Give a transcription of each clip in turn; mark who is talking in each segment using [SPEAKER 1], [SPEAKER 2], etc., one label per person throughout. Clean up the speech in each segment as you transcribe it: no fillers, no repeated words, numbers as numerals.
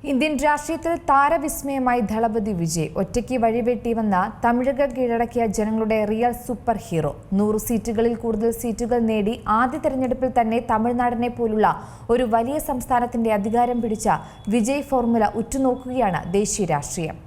[SPEAKER 1] Indian രാഷ്ട്രീയത്തിൽ താരവിസ്മയമായി ദളപതി വിജയ്. ഒറ്റയ്ക്ക് വഴിവെട്ടി വന്ന തമിഴകം കീഴടക്കിയ ജനങ്ങളുടെ റിയൽ സൂപ്പർ ഹീറോ. 100 സീറ്റുകളിൽ കൂടുതൽ സീറ്റുകൾ നേടി ആദ്യ തെരഞ്ഞെടുപ്പിൽ തന്നെ തമിഴ്നാടിനെ പോലുള്ള ഒരു വലിയ സംസ്ഥാനത്തിന്റെ അധികാരം പിടിച്ച വിജയ് ഫോർമുല ഉറ്റുനോക്കുകയാണ് ദേശീയ രാഷ്ട്രീയം.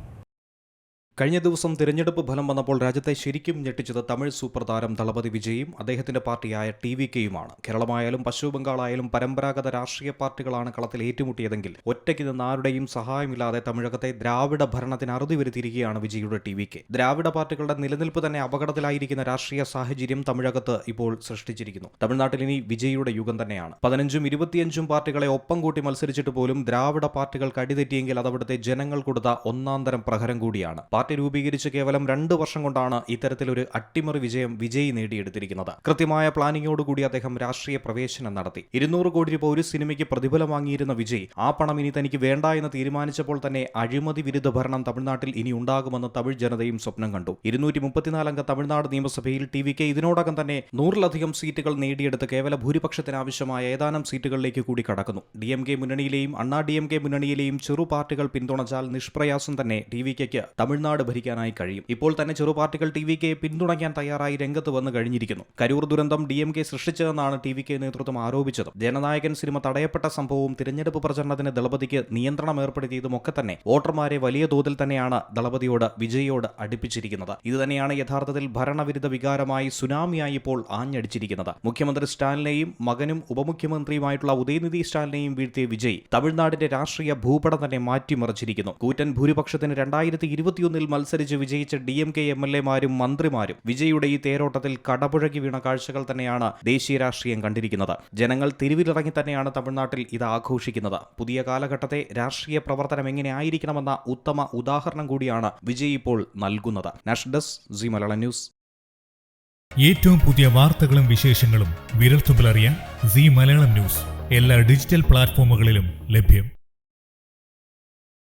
[SPEAKER 2] കഴിഞ്ഞ ദിവസം തിരഞ്ഞെടുപ്പ് ഫലം വന്നപ്പോൾ രാജ്യത്തെ ശരിക്കും ഞെട്ടിച്ചത് തമിഴ് സൂപ്പർ താരം ദളപതി വിജയും അദ്ദേഹത്തിന്റെ പാർട്ടിയായ TVKയുമാണ്. കേരളമായാലും പശ്ചിമ ബംഗാളായാലും പരമ്പരാഗത രാഷ്ട്രീയ പാർട്ടികളാണ് കളത്തിൽ ഏറ്റുമുട്ടിയതെങ്കിൽ ഒറ്റയ്ക്ക് നിന്ന് ആരുടെയും സഹായമില്ലാതെ തമിഴകത്തെ ദ്രാവിഡ ഭരണത്തിന് അറുതി വരുത്തിയിരിക്കുകയാണ് വിജയുടെ TVK. ദ്രാവിഡ പാർട്ടികളുടെ നിലനിൽപ്പ് തന്നെ അപകടത്തിലായിരിക്കുന്ന രാഷ്ട്രീയ സാഹചര്യം തമിഴകത്ത് ഇപ്പോൾ സൃഷ്ടിച്ചിരിക്കുന്നു. തമിഴ്നാട്ടിൽ ഇനി വിജയുടെ യുഗം തന്നെയാണ്. 15ഉം 25ഉം പാർട്ടികളെ ഒപ്പം കൂട്ടി മത്സരിച്ചിട്ട് പോലും ദ്രാവിഡ പാർട്ടികൾക്ക് അടിതെറ്റിയെങ്കിൽ അത് അവിടുത്തെ ജനങ്ങൾ കൊടുത്ത ഒന്നാന്തരം പ്രഹരം കൂടിയാണ്. പാർട്ടി രൂപീകരിച്ച് കേവലം 2 വർഷം കൊണ്ടാണ് ഇത്തരത്തിലൊരു അട്ടിമറി വിജയം വിജയ് നേടിയെടുത്തിരിക്കുന്നത്. കൃത്യമായ പ്ലാനിങ്ങോടുകൂടി അദ്ദേഹം രാഷ്ട്രീയ പ്രവേശനം നടത്തി. 200 കോടി രൂപ ഒരു സിനിമയ്ക്ക് പ്രതിഫലം വാങ്ങിയിരുന്ന വിജയ് ആ പണം ഇനി തനിക്ക് വേണ്ട എന്ന് തീരുമാനിച്ചപ്പോൾ തന്നെ അഴിമതി വിരുദ്ധ ഭരണം തമിഴ്നാട്ടിൽ ഇനി ഉണ്ടാകുമെന്ന് തമിഴ് ജനതയും സ്വപ്നം കണ്ടു. 234 അംഗ തമിഴ്നാട് നിയമസഭയിൽ TVK ഇതിനോടകം തന്നെ 100-ലധികം സീറ്റുകൾ നേടിയെടുത്ത് കേവല ഭൂരിപക്ഷത്തിന് ആവശ്യമായ ഏതാനും സീറ്റുകളിലേക്ക് കൂടി കടക്കുന്നു. DMK മുന്നണിയിലെയും അണ്ണാ DMK മുന്നണിയിലെയും ചെറു പാർട്ടികൾ പിന്തുണച്ചാൽ നിഷ്പ്രയാസം തന്നെ TVKയ്ക്ക് തമിഴ്നാട് ഭരിക്കാനായി കഴിയും. ഇപ്പോൾ തന്നെ ചെറു പാർട്ടികൾ TVKയെ പിന്തുണയ്ക്കാൻ തയ്യാറായി രംഗത്ത് വന്നു കഴിഞ്ഞിരിക്കുന്നു. കരൂർ ദുരന്തം DMK സൃഷ്ടിച്ചതെന്നാണ് TVK നേതൃത്വം ആരോപിച്ചത്. ജനനായകൻ സിനിമ തടയപ്പെട്ട സംഭവവും തിരഞ്ഞെടുപ്പ് പ്രചരണത്തിന് ദളപതിക്ക് നിയന്ത്രണം ഏർപ്പെടുത്തിയതും ഒക്കെ തന്നെ വോട്ടർമാരെ വലിയ തോതിൽ തന്നെയാണ് ദളപതിയോട് വിജയോട് അടുപ്പിച്ചിരിക്കുന്നത്. ഇത് തന്നെയാണ് യഥാർത്ഥത്തിൽ ഭരണവിരുദ്ധ വികാരമായി സുനാമിയായി ഇപ്പോൾ ആഞ്ഞടിച്ചിരിക്കുന്നത്. മുഖ്യമന്ത്രി സ്റ്റാലിനെയും മകനും ഉപമുഖ്യമന്ത്രിയുമായിട്ടുള്ള ഉദയനിധി സ്റ്റാലിനെയും വീഴ്ത്തിയ വിജയ് തമിഴ്നാടിന്റെ രാഷ്ട്രീയ ഭൂപടം തന്നെ മാറ്റിമറിച്ചിരിക്കുന്നു. കൂറ്റൻ ഭൂരിപക്ഷത്തിന് 2021 മത്സരിച്ച് വിജയിച്ച DMK MLA-മാരും മന്ത്രിമാരും വിജയുടെ ഈ തേരോട്ടത്തിൽ കടപുഴകി വീണ കാഴ്ചകൾ തന്നെയാണ് ദേശീയ രാഷ്ട്രീയം കണ്ടിരിക്കുന്നത്. ജനങ്ങൾ തെരുവിലിറങ്ങി തന്നെയാണ് തമിഴ്നാട്ടിൽ ഇത് ആഘോഷിക്കുന്നത്. പുതിയ കാലഘട്ടത്തെ രാഷ്ട്രീയ പ്രവർത്തനം എങ്ങനെ ആയിരിക്കണമെന്ന ഉത്തമ ഉദാഹരണം കൂടിയാണ് വിജയ് ഇപ്പോൾ നൽകുന്നത്. National desk, C Malayalam news.
[SPEAKER 3] ഏറ്റവും പുതിയ വാർത്തകളും വിശേഷങ്ങളും വിരൽത്തുമ്പിലറിയാൻ സി മലയാളം ന്യൂസ് എല്ലാ ഡിജിറ്റൽ പ്ലാറ്റ്ഫോമുകളിലും ലഭ്യം.